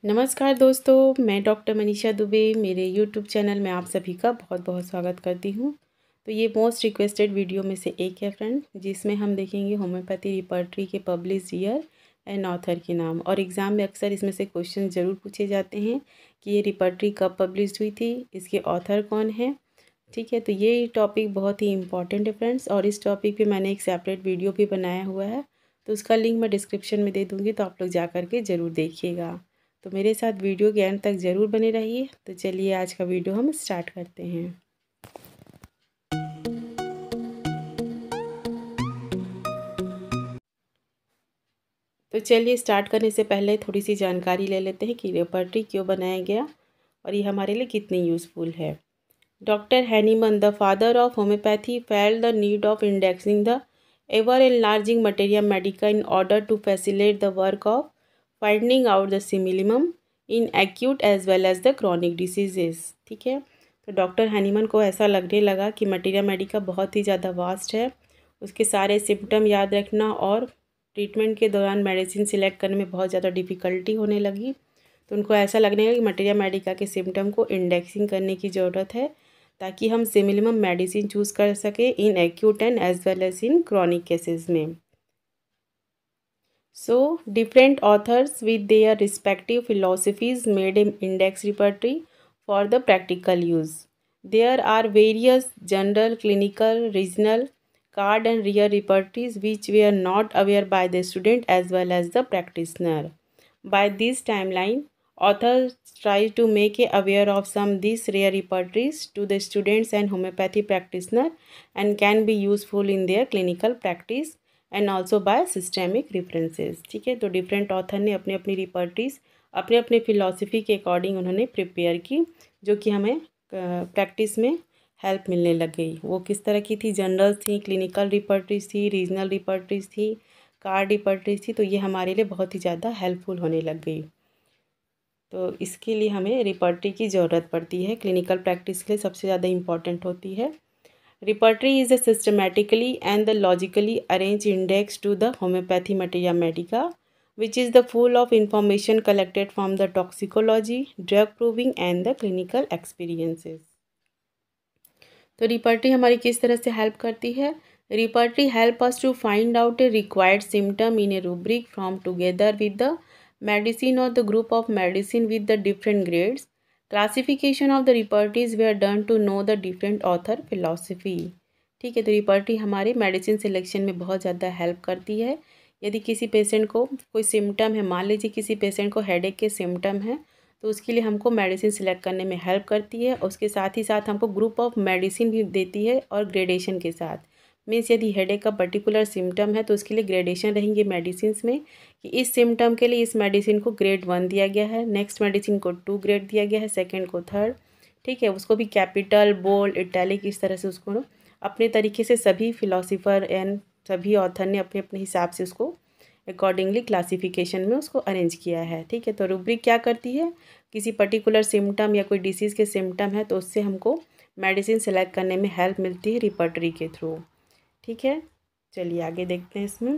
नमस्कार दोस्तों, मैं डॉक्टर मनीषा दुबे। मेरे यूट्यूब चैनल में आप सभी का बहुत बहुत स्वागत करती हूँ। तो ये मोस्ट रिक्वेस्टेड वीडियो में से एक है फ्रेंड, जिसमें हम देखेंगे होम्योपैथी रिपर्टरी के पब्लिश ईयर एंड ऑथर के नाम। और एग्ज़ाम में अक्सर इसमें से क्वेश्चन ज़रूर पूछे जाते हैं कि ये रिपर्टरी कब पब्लिश हुई थी, इसके ऑथर कौन है। ठीक है, तो ये टॉपिक बहुत ही इंपॉर्टेंट है फ्रेंड्स, और इस टॉपिक पे मैंने एक सेपरेट वीडियो भी बनाया हुआ है, तो उसका लिंक मैं डिस्क्रिप्शन में दे दूँगी, तो आप लोग जा कर के ज़रूर देखिएगा। तो मेरे साथ वीडियो के एंड तक ज़रूर बने रहिए। तो चलिए आज का वीडियो हम स्टार्ट करते हैं। तो चलिए स्टार्ट करने से पहले थोड़ी सी जानकारी ले लेते हैं कि रिपर्टरी क्यों बनाया गया और ये हमारे लिए कितनी यूज़फुल है। Doctor Hahnemann, the father of homoeopathy, felt the need of indexing the ever enlarging materia medica in order to facilitate the work of finding out the similimum in acute as well as the chronic diseases. ठीक है, तो doctor Hahnemann को ऐसा लगने लगा कि materia Medica बहुत ही ज़्यादा वास्ट है, उसके सारे सिम्टम याद रखना और ट्रीटमेंट के दौरान मेडिसिन सिलेक्ट करने में बहुत ज़्यादा डिफ़िकल्टी होने लगी। तो उनको ऐसा लगने लगा कि मटेरिया मेडिका के सिम्टम को इंडेक्सिंग करने की ज़रूरत है, ताकि हम सिमिलिमम मेडिसिन चूज़ कर सकें in acute and as well as in chronic cases में। So, different authors with their respective philosophies made an index repertory for the practical use. There are various general, clinical, regional, card and rare repertories which were not aware by the student as well as the practitioner. By this timeline, authors try to make aware of some these rare repertories to the students and homeopathy practitioner and can be useful in their clinical practice and also by systemic references. ठीक है, तो different author ने अपनी अपनी रिपर्टरीज अपने अपने philosophy के according उन्होंने प्रिपेयर की, जो कि हमें प्रैक्टिस में हेल्प मिलने लग गई। वो किस तरह की थी? जनरल थी, क्लिनिकल रिपर्टरीज थी, रीजनल रिपर्टरीज थी, कार्ड रिपर्टरीज थी। तो ये हमारे लिए बहुत ही ज़्यादा हेल्पफुल होने लग गई। तो इसके लिए हमें रिपर्टरी की ज़रूरत पड़ती है, क्लिनिकल प्रैक्टिस के लिए सबसे ज़्यादा इम्पॉर्टेंट होती है। Repertory is a systematically and the logically arranged index to the homeopathy materia medica, which is the full of information collected from the toxicology, drug proving and the clinical experiences. तो repertory हमारी किस तरह से help करती है? Repertory help us to find out a required symptom in a rubric from together with the medicine और the group of medicine with the different grades. Classification of the repertories they are done to know the different author philosophy. ठीक है, तो repertory हमारे medicine selection में बहुत ज़्यादा help करती है। यदि किसी पेशेंट को कोई सिम्टम है, मान लीजिए किसी पेशेंट को हेडेक के सिम्टम है, तो उसके लिए हमको मेडिसिन सिलेक्ट करने में हेल्प करती है। उसके साथ ही साथ हमको ग्रुप ऑफ मेडिसिन भी देती है और ग्रेडेशन के साथ। मीन्स यदि हेडेक का पर्टिकुलर सिम्टम है तो उसके लिए ग्रेडेशन रहेंगे मेडिसिन में, कि इस सिम्टम के लिए इस मेडिसिन को ग्रेड 1 दिया गया है, नेक्स्ट मेडिसिन को 2 ग्रेड दिया गया है, सेकेंड को 3rd। ठीक है, उसको भी कैपिटल, बोल्ड, इटैलिक इस तरह से उसको अपने तरीके से सभी फिलोसोफर एंड सभी ऑथर ने अपने अपने हिसाब से उसको अकॉर्डिंगली क्लासिफिकेशन में उसको अरेंज किया है। ठीक है, तो रूब्रिक क्या करती है? किसी पर्टिकुलर सिम्टम या कोई डिसीज़ के सिम्टम है तो उससे हमको मेडिसिन सेलेक्ट करने में हेल्प मिलती है रिपर्टरी के थ्रू। ठीक है, चलिए आगे देखते हैं इसमें।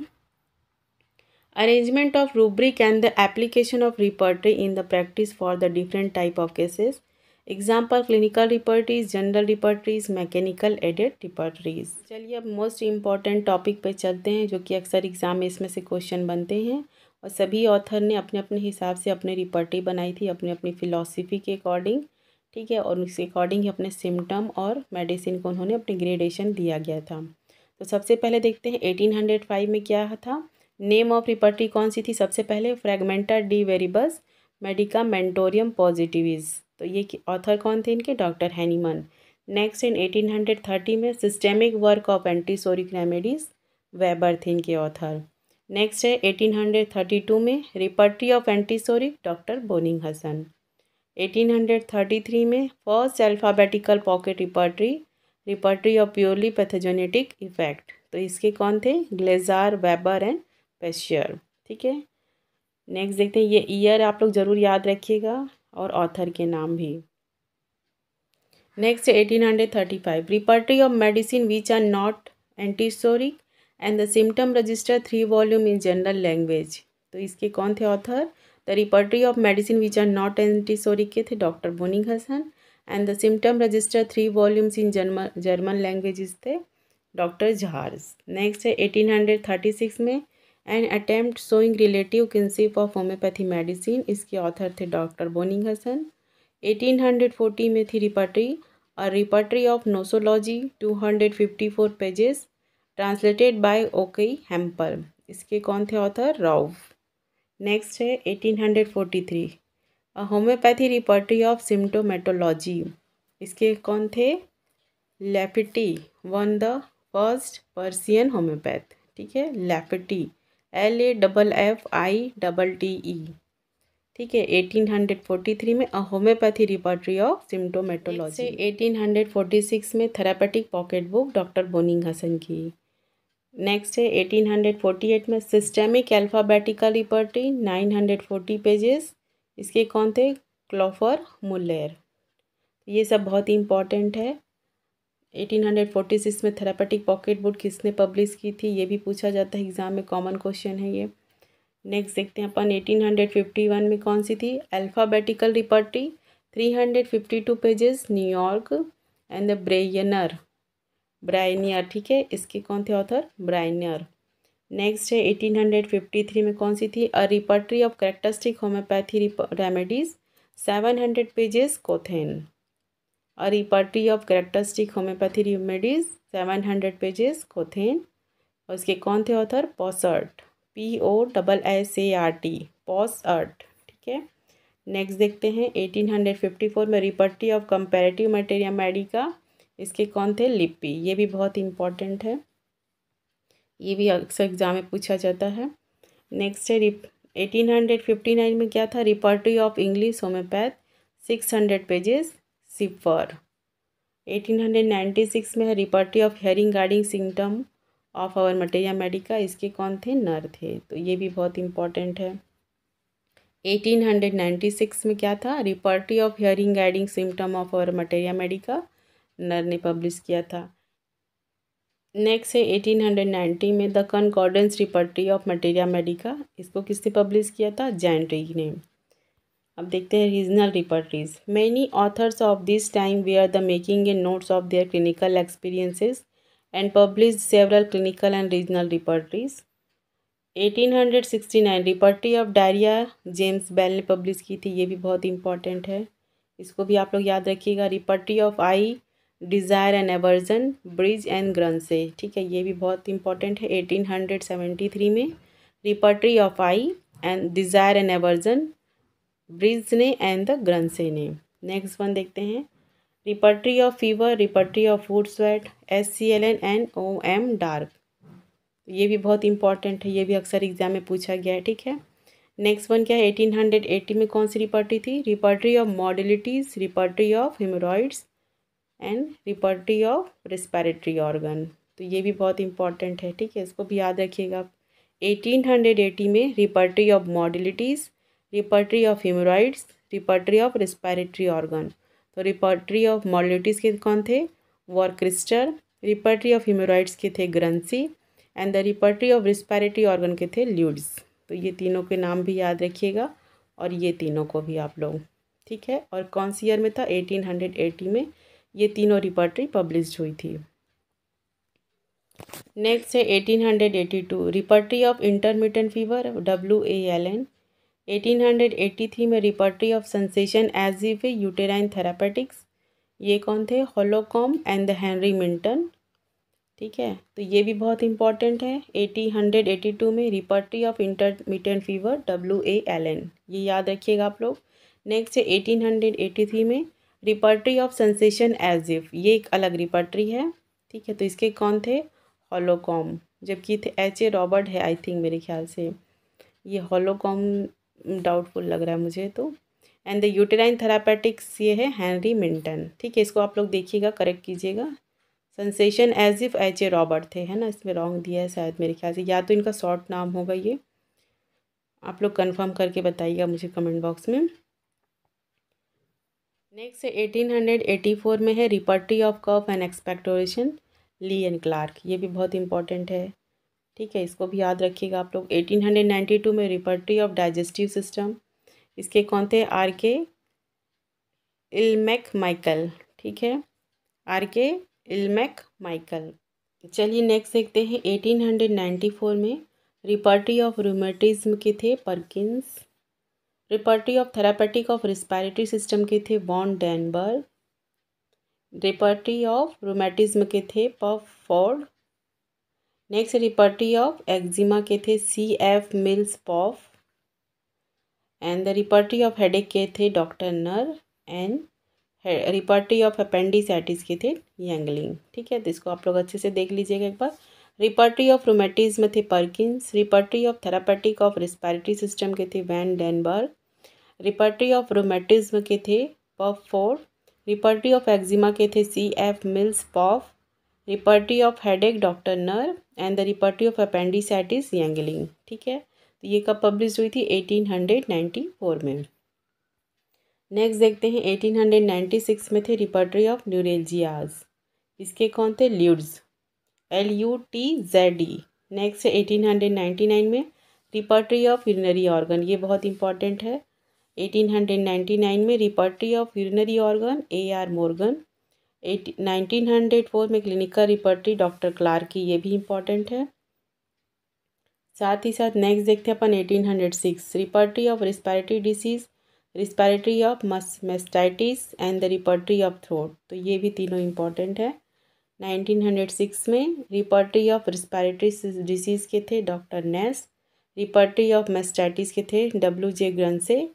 Arrangement of rubric and the application of repertory in the practice for the different type of cases. Example clinical repertories, general repertories, mechanical aided repertories. चलिए अब मोस्ट इम्पॉर्टेंट टॉपिक पे चलते हैं, जो कि अक्सर एग्जाम में इसमें से क्वेश्चन बनते हैं। और सभी ऑथर ने अपने अपने हिसाब से अपनी रिपर्टरी बनाई थी अपनी अपनी फ़िलॉसफी के अकॉर्डिंग। ठीक है, और उसके अकॉर्डिंग ही अपने सिम्टम और मेडिसिन को उन्होंने अपनी ग्रेडेशन दिया गया था। तो सबसे पहले देखते हैं 1805 में क्या था। नेम ऑफ रिपर्टरी कौन सी थी? सबसे पहले फ्रैगमेंटा डी वेरिबस मेडिकामेंटोरियम पॉजिटिविज। तो ये ऑथर कौन थे इनके? Doctor Hahnemann. नेक्स्ट इन 1830 में systemic work of antipsoric remedies, Weber थे इनके ऑथर। नेक्स्ट है 1832 में repertory of antipsoric, doctor Boenninghausen. 1833 में first alphabetical pocket repertory, repertory of purely pathogenetic effect. तो इसके कौन थे? Glazor, Weber and Peschier. ठीक है, नेक्स्ट देखते हैं, ये ईयर आप लोग ज़रूर याद रखिएगा और ऑथर के नाम भी। Next 1835 repertory of medicine which are not antipsoric and the symptom register 3 volume in general language. तो इसके कौन थे author? The repertory of medicine which are not antipsoric के थे doctor Boenninghausen, and the symptom register 3 volumes in German languages थे doctor Jahr. Next है 1836 में an attempt showing relative kinship of homeopathy medicine, इसके ऑथर थे doctor Boenninghausen. 1840 में थी repertory repertory of nosology 254 pages translated bye okay hamper, इसके कौन थे ऑथर? राउफ। नेक्स्ट है 1843 होम्योपैथी रिपर्टरी ऑफ सिम्टोमेटोलॉजी, इसके कौन थे? Lafitte one the first Persian homeopath, ठीक है, लेफिटी LAFFITTE, ठीक है। 1843 में होम्योपैथी रिपर्टरी ऑफ सिम्टोमेटोलॉजी। 1846 में थेरापेटिक पॉकेट बुक डॉक्टर बोनिंगहसन की। नेक्स्ट है 1848 में सिस्टेमिक अल्फ़ाबेटिकल रिपर्टरी 940 पेजेस, इसके कौन थे? क्लोफर मुल्लेर। ये सब बहुत ही इंपॉर्टेंट है। 1846 में थेरापेटिक पॉकेट बुक किसने पब्लिश की थी, ये भी पूछा जाता है एग्जाम में, कॉमन क्वेश्चन है ये। नेक्स्ट देखते हैं अपन 1851 में कौन सी थी? Alphabetical repertory 352 pages New York and the ब्रायनियर, ठीक है, इसके कौन थे ऑथर? ब्रायनियर। नेक्स्ट है 1853 में कौन सी थी? A repertory of characteristic homeopathy remedies 700 pages Kothen, a repertory of characteristic homeopathy remedies 700 pages Kothen, और इसके कौन थे ऑथर? पॉसर्ट POSSART, पॉसर्ट, ठीक है। नेक्स्ट देखते हैं 1854 में repertory of comparative materia medica, इसके कौन थे? लिपि। ये भी बहुत इंपॉर्टेंट है, ये भी अक्सर एग्जाम में पूछा जाता है। नेक्स्ट है 1859 में क्या था? Repertory of English homeopath 600 pages cipher. 1896 में है repertory of Hering guiding symptom of our materia medica, इसके कौन थे? नर थे, तो ये भी बहुत इंपॉर्टेंट है। 1896 में क्या था? Repertory of Hering guiding symptom of our materia medica, Knerr ने पब्लिश किया था। नेक्स्ट है 1890 में the concordance repertory of materia medica, इसको किसने पब्लिश किया था? जैंट्री ने। अब देखते हैं regional repertories. Many authors of this time were the making and notes of their clinical experiences and publish several clinical and regional repertories. 1869 repertory of diarrhoea James Bell ने publish की थी, ये भी बहुत इंपॉर्टेंट है, इसको भी आप लोग याद रखिएगा। Repertory of I desire and aversion Bridge and Guernsey, ठीक है, ये भी बहुत इंपॉर्टेंट है। 1873 में repertory of I and desire and aversion Bridge ने एंड द ग्रंसे ने। नेक्स्ट वन देखते हैं repertory of fever, repertory of food sweat SCLN and OM dark, ये भी बहुत इंपॉर्टेंट है, ये भी अक्सर एग्जाम में पूछा गया है, ठीक है। नेक्स्ट वन क्या है? 1880 में कौन सी रिपर्टरी थी? Repertory of modalities, repertory of hemorrhoids and repertory of respiratory organ, तो ये भी बहुत इंपॉर्टेंट है, ठीक है, इसको भी याद रखिएगा। 1880 में repertory of modalities, repertory of haemorrhoids, repertory of respiratory organ, तो रिपर्टरी ऑफ मॉडलिटीज़ के कौन थे? वॉरक्रिस्टर। रिपर्टरी ऑफ हेमोरॉइड्स के थे Guernsey and the repertory of respiratory organ के थे ल्यूड्स, तो ये तीनों के नाम भी याद रखिएगा और ये तीनों को भी आप लोग, ठीक है। और कौन सी ईयर में था? 1880 में ये तीनों रिपर्टरी पब्लिश हुई थी। नेक्स्ट है 1882 repertory of intermittent fever WALN। 1883 में repertory of sensation as if uterine therapeutics, ये कौन थे? Holcombe and the Henry Minton, ठीक है, तो ये भी बहुत इंपॉर्टेंट है। 1882 में repertory of intermittent fever WALN, ये याद रखिएगा आप लोग। नेक्स्ट है 1883 में repertory of sensation as if, ये एक अलग रिपर्टरी है, ठीक है, तो इसके कौन थे? होलोकॉम, जबकि थे HA रॉबर्ट है आई थिंक, मेरे ख्याल से ये होलोकॉम डाउटफुल लग रहा है मुझे तो। एंड द यूटेराइन थेरापेटिक्स ये है हेनरी मिंटन, ठीक है, इसको आप लोग देखिएगा, करेक्ट कीजिएगा। Sensation as if HA Robert थे, है ना, इसमें रॉन्ग दिया है शायद मेरे ख्याल से, या तो इनका शॉर्ट नाम होगा ये, आप लोग कंफर्म करके बताइएगा मुझे कमेंट बॉक्स में। नेक्स्ट 1884 में है repertory of cough and expectoration Lee and Clarke, ये भी बहुत इंपॉर्टेंट है, ठीक है, इसको भी याद रखिएगा आप लोग। 1892 में रिपर्टरी ऑफ डाइजेस्टिव सिस्टम इसके कौन थे? आर के इल्मैक माइकल। ठीक है, आर के इल्मैक माइकल। चलिए नेक्स्ट देखते हैं 1894 में रिपर्टी ऑफ रूमेटिज्म के थे Perkins. Repertory of therapeutic of respiratory system के थे von Denburg. Repertory of rheumatism के थे Pulford. Next repertory of eczema के थे C.F. Millspaugh. And the repertory of headache के थे doctor Knerr. And रिपर्टी of appendicitis के थे यंगलिंग। ठीक है, तो इसको आप लोग अच्छे से देख लीजिएगा एक बार। रिपर्टी ऑफ रूमेटिज्म थे Perkins. Repertory of therapeutic of respiratory system के थे वैन डेनबर्ग। रिपर्टी ऑफ रूमेटिज्म के थे पफफोर्ड। रिपर्टी ऑफ एक्जिमा के थे C.F. Millspaugh. Repertory of headache doctor Knerr. And the repertory of appendicitis Yingling. ठीक है, तो ये कब पब्लिश हुई थी? 1894 में। नेक्स्ट देखते हैं 1896 में थे रिपर्टरी ऑफ न्यूरेल्जियाज। इसके कौन थे? ल्यूड्स, LUTZE। नेक्स्ट है 1899 में रिपर्टरी ऑफ यूरिनरी ऑर्गन, ये बहुत इंपॉर्टेंट है। 1899 में repertory of urinary organ AR Morgan. 1904 में क्लिनिकल रिपर्टरी डॉक्टर क्लार्क की, ये भी इंपॉर्टेंट है। साथ ही साथ नेक्स्ट देखते हैं अपन 1806 repertory of respiratory disease, respiratory of mastitis and the repertory of throat, तो ये भी तीनों इंपॉर्टेंट है। 1906 में रिपर्टरी ऑफ रिस्पायरेटरी डिसीज़ के थे doctor Nash. Repertory of mastitis के थे WJ Guernsey.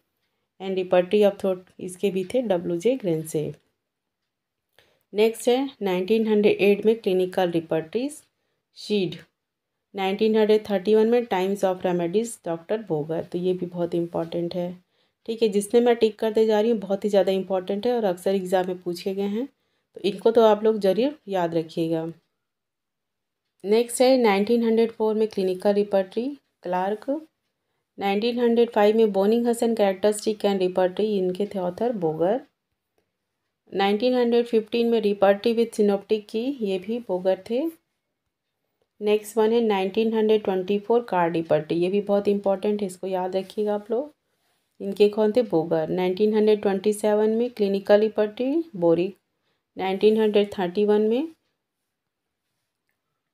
And repertory of throat इसके भी थे WJ ग्रेंसे। नेक्स्ट है 1908 में क्लिनिकल रिपर्टरीज शीड। 1931 में times of remedies doctor Bogar, तो ये भी बहुत इंपॉर्टेंट है। ठीक है, जिसमें मैं टिक करते जा रही हूँ बहुत ही ज़्यादा इंपॉर्टेंट है और अक्सर एग्जाम में पूछे गए हैं, तो इनको तो आप लोग जरूर याद रखिएगा। नेक्स्ट है 1904 में क्लिनिकल रिपर्टरी क्लार्क। 1905 में Boenninghausen characteristic and repertory, इनके थे ऑथर बोगर। 1915 में रिपर्टरी विथ सिनोप्टिक की, ये भी बोगर थे। नेक्स्ट वन है 1924 कार्ड रिपर्टरी, ये भी बहुत इंपॉर्टेंट है, इसको याद रखिएगा आप लोग। इनके कौन थे? बोगर। 1927 में क्लिनिकल रिपर्टरी बोरिक। 1931 में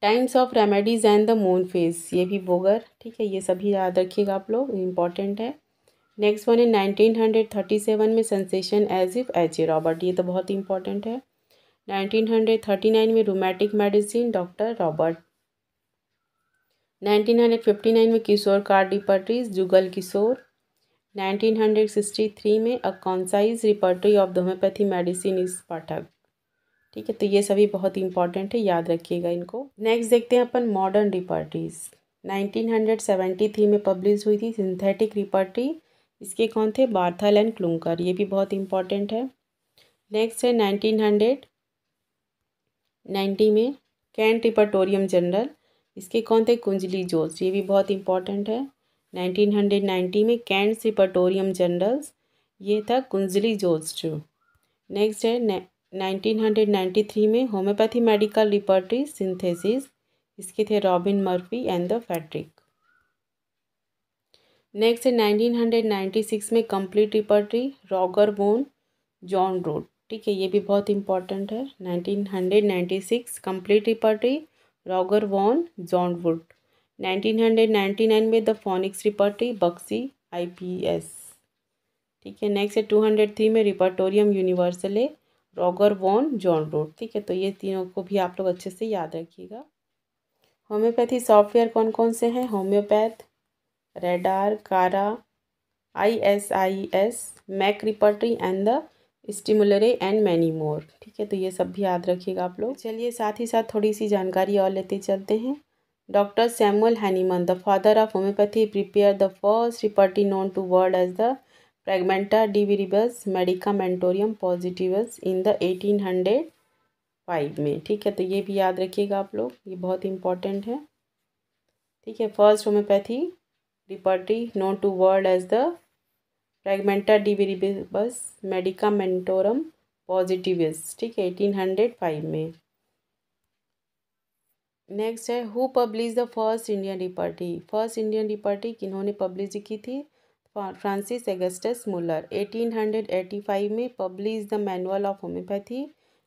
times of remedies and the moon phase, ये भी बोगर। ठीक है, ये सभी याद रखिएगा आप लोग, इंपॉर्टेंट है। नेक्स्ट वन है 1937 में sensation as if H.A. Robert, ये तो बहुत इंपॉर्टेंट है। 1939 में रोमैटिक मेडिसिन डॉक्टर रॉबर्ट। 1959 में किशोर कार्ड रिपर्टरीज जुगल किशोर। 1963 में a concise repertory of the homeopathy medicine is Pathak. ठीक है, तो ये सभी बहुत इंपॉर्टेंट है, याद रखिएगा इनको। नेक्स्ट देखते हैं अपन मॉडर्न रिपर्टरीज। 1973 में पब्लिश हुई थी सिंथेटिक रिपर्टरी, इसके कौन थे? बार्थल एंड क्लूंकर, ये भी बहुत इंपॉर्टेंट है। नेक्स्ट है 1990 में कैंट रिपर्टोरियम जनरल, इसके कौन थे? कुंजली जोश, ये भी बहुत इंपॉर्टेंट है। 1990 में कैंट रिपर्टोरियम जनरल्स, ये था कुंजली जोश। नेक्स्ट है 1993 में होम्योपैथी मेडिकल रिपर्टरी सिंथेसिस, इसके थे Robin Murphy and the Frederik. Next है 1996 में complete repertory Roger van Zandvoort. ठीक है, ये भी बहुत इंपॉर्टेंट है। 1996 complete repertory Roger van Zandvoort. 1999 में the phoenix repertory Bakshi IPS। ठीक है, नेक्स्ट है 203 में repertorium universale Roger van Zandvoort. ठीक है, तो ये तीनों को भी आप लोग अच्छे से याद रखिएगा। होम्योपैथी सॉफ्टवेयर कौन कौन से हैं? Homeopath, Radar, CARA, ISIS, Mac repertory and the स्टिमुलरे एंड मैनी मोर। ठीक है, तो ये सब भी याद रखिएगा आप लोग। चलिए साथ ही साथ थोड़ी सी जानकारी और लेते चलते हैं। Doctor Samuel Hahnemann the father of homeopathy prepare the first repertory known to world as the fragmenta de viribus medicamentorum positivis in the 1805 में। ठीक है, तो ये भी याद रखिएगा आप लोग, ये बहुत इंपॉर्टेंट है। ठीक है, first homeopathy repertory known to world as the fragmenta de viribus medicamentorum positivis. ठीक है, 1805 में। नेक्स्ट है who publish the first Indian repertory. First Indian repertory किन्होंने पब्लिश की थी? फ्रांसिस अगस्टस मुलर 1885 में publish the manual of homeopathy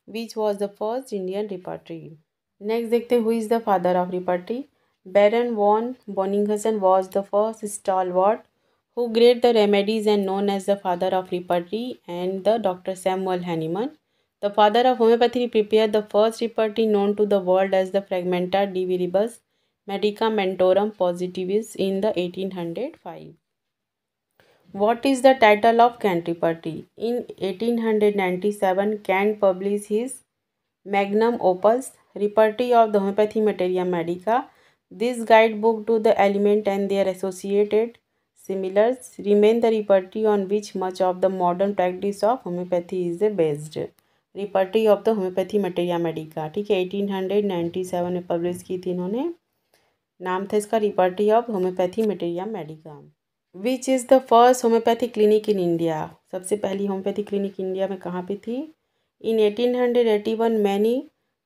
which was the first Indian repertory. Next देखते हैं who is the father of repertory. Baron von Boenninghausen was the first stalwart who created the remedies and known as the father of repertory, and the Dr. Samuel Hahnemann, the father of homeopathy, prepared the first repertory known to the world as the Fragmenta de Viribus Medicamentorum Positivis in the 1805. What is the title of Kant repertory? In 1897, Kant published his magnum opus, Repertory of the Homeopathy Materia Medica. This guidebook to the element and their associated similars remain the repertory on which much of the modern practice of homeopathy is based. Repertory of the Homeopathy Materia Medica, ठीक है, 1897 में publish की थी इन्होंने। नाम था इसका Repertory of Homeopathy Materia Medica. Which is the first homeopathy clinic in India? सबसे पहली होम्योपैथी क्लिनिक इंडिया में कहाँ पे थी? In 1881, many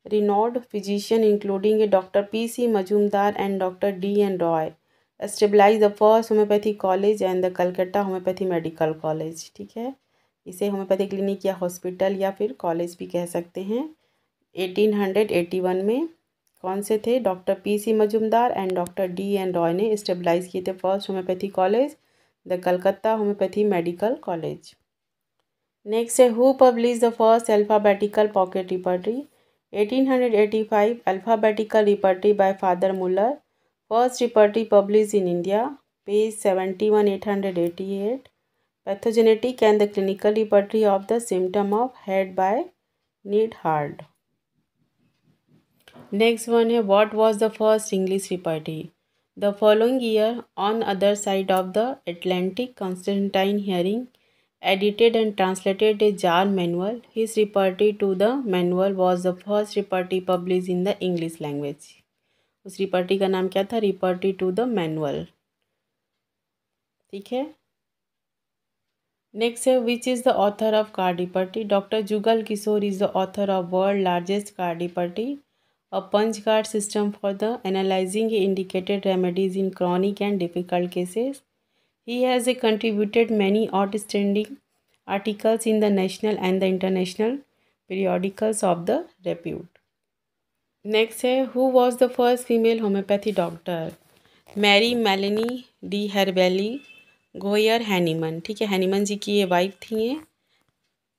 renowned physicians, including Dr. P.C. Majumdar and Dr. D.N. Roy, established the first homeopathy college and the Calcutta Homeopathy Medical College. ठीक है, इसे homeopathy clinic या हॉस्पिटल या फिर कॉलेज भी कह सकते हैं। 1881 में कौन से थे? Doctor P.C. Majumdar and doctor D.N. Roy ने स्टेबलाइज किए थे first homeopathy college, the Calcutta homeopathy medical college. Next है who publish the first alphabetical pocket repertory? 1885 alphabetical repertory by father Muller, first repertory publish in India, page 71 888. Pathogenetic and the clinical repertory of the symptom of head by Neidhard. Next one है what was the first English repertory? The following year on other side of the Atlantic Constantine hearing edited and translated a jar manual. His repertory to the manual was the first repertory published in the English language. उस repertory का नाम क्या था? Repertory to the manual. ठीक है, next है which is the author of card repertory? Doctor Jugal Kishore is the author of world largest card repertory, a punch card system for the analysing indicated remedies in chronic and difficult cases. He has contributed many outstanding articles in the national and the international periodicals of the repute. Next है who was the first female homeopathy doctor? Mary Melanie de Herbelli GoAir Hahnemann. ठीक है, Hahnemann जी की ये wife थी,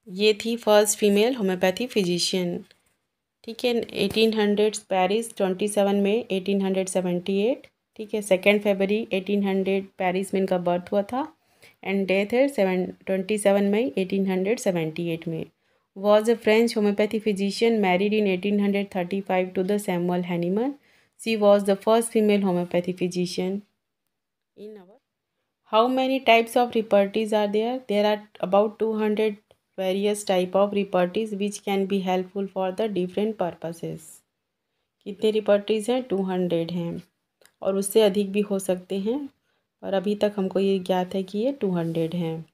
ये थी first female homeopathy physician. ठीक है, 1800 पेरिस, 27 मई 1878। ठीक है, 2 फरवरी 1800 पेरिस में इनका बर्थ हुआ था एंड डेथ है 27 मई 1878 में। Was a French homeopathy physician married in 1835 to the Samuel Hahnemann. She was the first female homeopathy physician in our. How many types of repertories are there? There are about 200 various type of repertories which can be helpful for the different purposes. कितने रिपर्टीज हैं? 200 हैं और उससे अधिक भी हो सकते हैं, और अभी तक हमको ये ज्ञात है कि ये 200 हैं।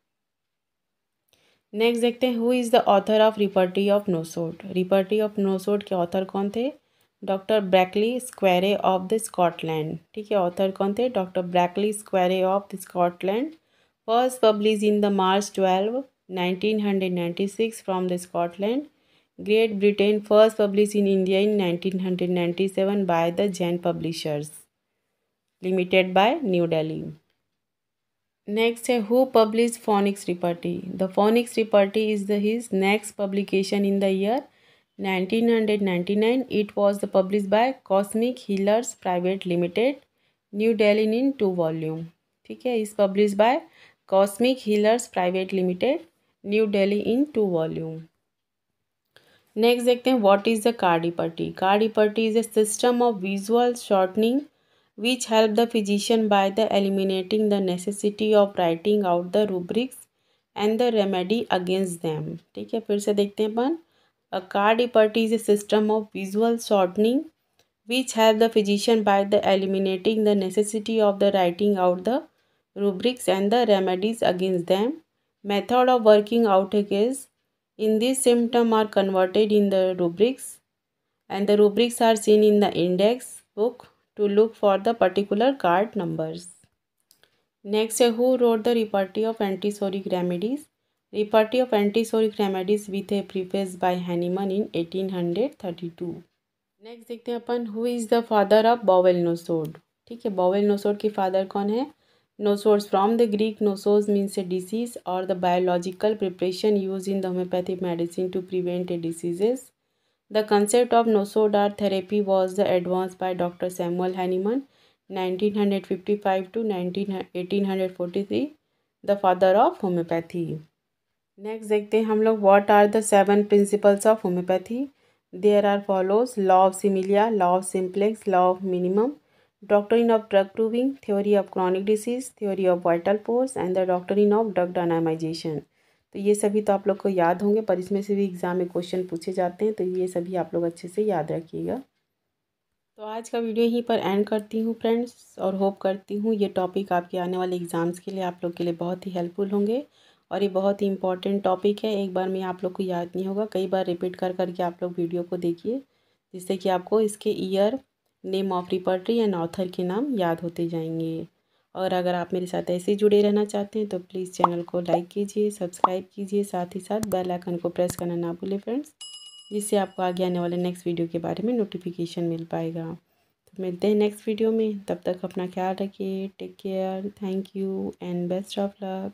नेक्स्ट देखते हैं who is the author of repertory of nosode? Repertory of nosode के ऑथर कौन थे? Doctor Brackley Square of the Scotland. ठीक है, ऑथर कौन थे? Doctor Brackley Square of the Scotland. First publish in the March 12 1996 from the Scotland. Great Britain. First publish in India in 1997 by the Jain publishers limited by new Delhi. Next है who publish phoenix repertory? The phoenix repertory is the his next publication in the year 1999. It was published by Cosmic Healers Private Limited, New Delhi in 2 volume. ठीक है, is published by Cosmic Healers Private Limited, New Delhi in 2 volume. Next देखते हैं what is the card repertory? Card repertory is a system of visual shortening which help the physician by the eliminating the necessity of writing out the rubrics and the remedy against them. ठीक है, फिर से देखते हैं अपन. A card repertory is a system of visual shortening which help the physician by the eliminating the necessity of the writing out the rubrics and the remedies against them. Method of working out is in this symptom are converted in the rubrics and the rubrics are seen in the index book to look for the particular card numbers. Next है who wrote the repertory of antipsoric remedies. Repertory of antipsoric remedies with a preface by Hahnemann in 1832। Next देखते हैं अपन who is the father of bowel nosode. ठीक है, bowel nosode के father कौन है? Nosodes from the Greek nosos means a disease और the biological preparation use in the homeopathic medicine to prevent a diseases. The concept of nosodart therapy was advanced by Dr. Samuel Hahnemann 1955 to 1843, the father of homeopathy. Next देखते हैं हम लोग what are the 7 principles of homeopathy. There are follows law of similia, law of simplex, law of minimum, doctrine of drug proving, theory of chronic disease, theory of vital force and the doctrine of drug dynamisation. तो ये सभी तो आप लोग को याद होंगे, पर इसमें से भी एग्ज़ाम में क्वेश्चन पूछे जाते हैं, तो ये सभी आप लोग अच्छे से याद रखिएगा। तो आज का वीडियो यहीं पर एंड करती हूँ फ्रेंड्स, और होप करती हूँ ये टॉपिक आपके आने वाले एग्ज़ाम्स के लिए आप लोग के लिए बहुत ही हेल्पफुल होंगे। और ये बहुत ही इंपॉर्टेंट टॉपिक है, एक बार में आप लोग को याद नहीं होगा, कई बार रिपीट कर करके आप लोग वीडियो को देखिए, जिससे कि आपको इसके year, name of repertory and author के नाम याद होते जाएंगे। और अगर आप मेरे साथ ऐसे ही जुड़े रहना चाहते हैं तो प्लीज़ चैनल को लाइक कीजिए, सब्सक्राइब कीजिए, साथ ही साथ बेल आइकन को प्रेस करना ना भूलें फ्रेंड्स, जिससे आपको आगे आने वाले नेक्स्ट वीडियो के बारे में नोटिफिकेशन मिल पाएगा। तो मिलते हैं नेक्स्ट वीडियो में, तब तक अपना ख्याल रखिए, take care, thank you and best of luck.